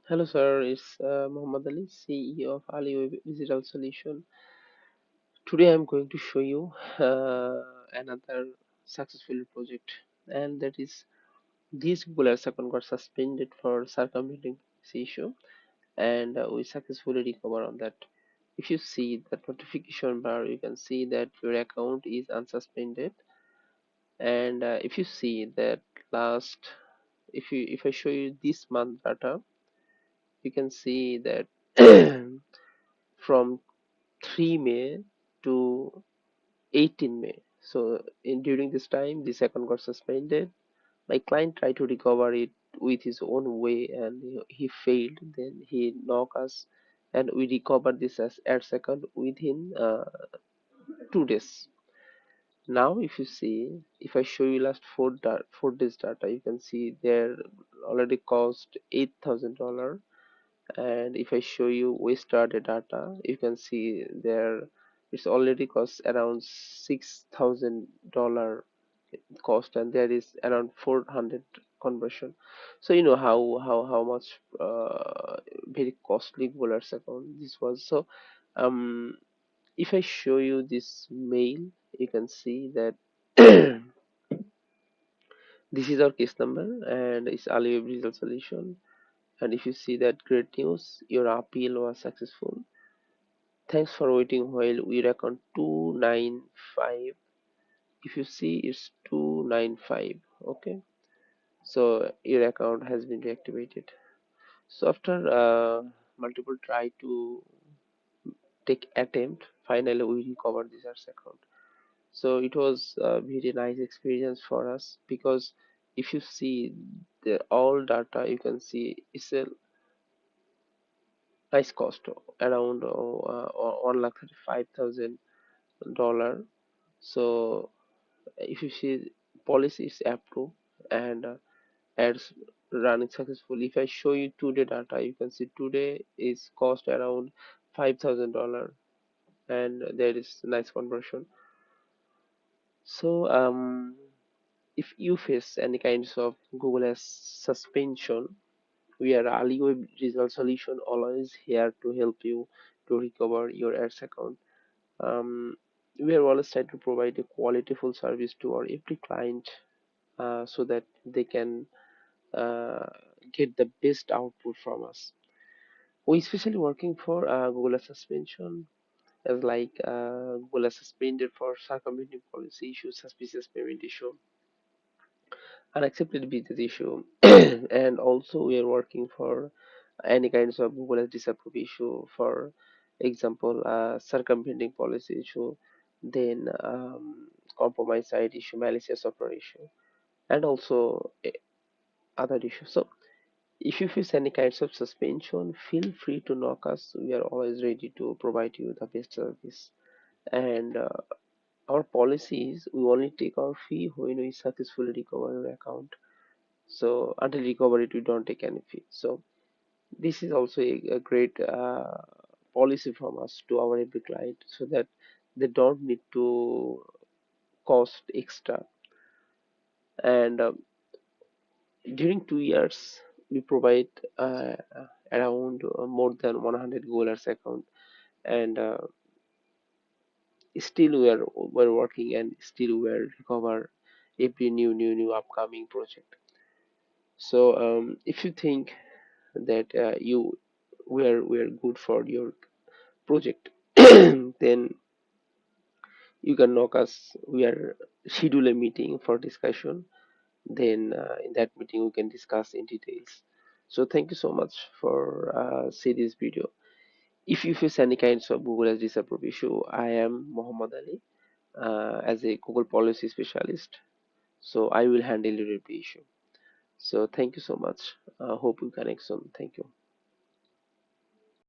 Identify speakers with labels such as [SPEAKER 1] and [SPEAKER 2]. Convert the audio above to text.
[SPEAKER 1] Hello, sir. It's Muhammad Ali, CEO of Aliwave Digital Solution. Today, I'm going to show you another successful project, and that is this Google account got suspended for circumventing this issue, and we successfully recover on that. If you see the notification bar, you can see that your account is unsuspended, and if you see that last, if I show you this month data, you can see that from 3 May to 18 May. So during this time, this account got suspended. My client tried to recover it with his own way, and he failed. Then he knocked us, and we recovered this as ads account within 2 days. Now, if you see, if I show you last 4 days data, you can see there already cost $8,000. And if I show you we started data, you can see there it's already cost around $6,000 cost, and there is around 400 conversion. So you know how much very costly Golar's account this was. So um if I show you this mail, you can see that this is our case number, and it's Aliwave Digital Solution. And if you see that, great news, your appeal was successful. Thanks for waiting while we reckon 295. If you see, it's 295. Okay, so your account has been reactivated. So after multiple try to take attempt, finally we recovered this as account. So it was a very nice experience for us, because if you see the all data, you can see it's a nice cost around 1,35,000 dollar. So if you see, policy is approved, and ads running successfully. If I show you today data, you can see today is cost around $5,000, and there is nice conversion. So if you face any kinds of Google as suspension, we are Aliwave Digital Solution always here to help you to recover your ads account. um, we are always trying to provide a qualityful service to our every client, so that they can uh, get the best output from us. We especially working for Google suspension, as like Google suspended for circumventing policy issue, suspicious payment issue, unaccepted business issue, and also we are working for any kinds of Google as disapprove issue. For example, circumventing policy issue, then compromise side issue, malicious software issue, and also other issues. So if you face any kinds of suspension, feel free to knock us. We are always ready to provide you the best service. And our policy is we only take our fee when we successfully recover your account. So until recovery, we don't take any fee. So this is also a great policy from us to our every client, so that they don't need to cost extra. And during 2 years, we provide around more than 100 Goalers account, and still we're working, and still we're recover every new upcoming project. So if you think that we're good for your project, then you can knock us. We are schedule a meeting for discussion. Then in that meeting we can discuss in details. So thank you so much for see this video. If you face any kinds of Google as disapprove issue, I am Muhammad Ali, as a Google policy specialist. So I will handle your issue. So thank you so much. Hope you connect soon. Thank you.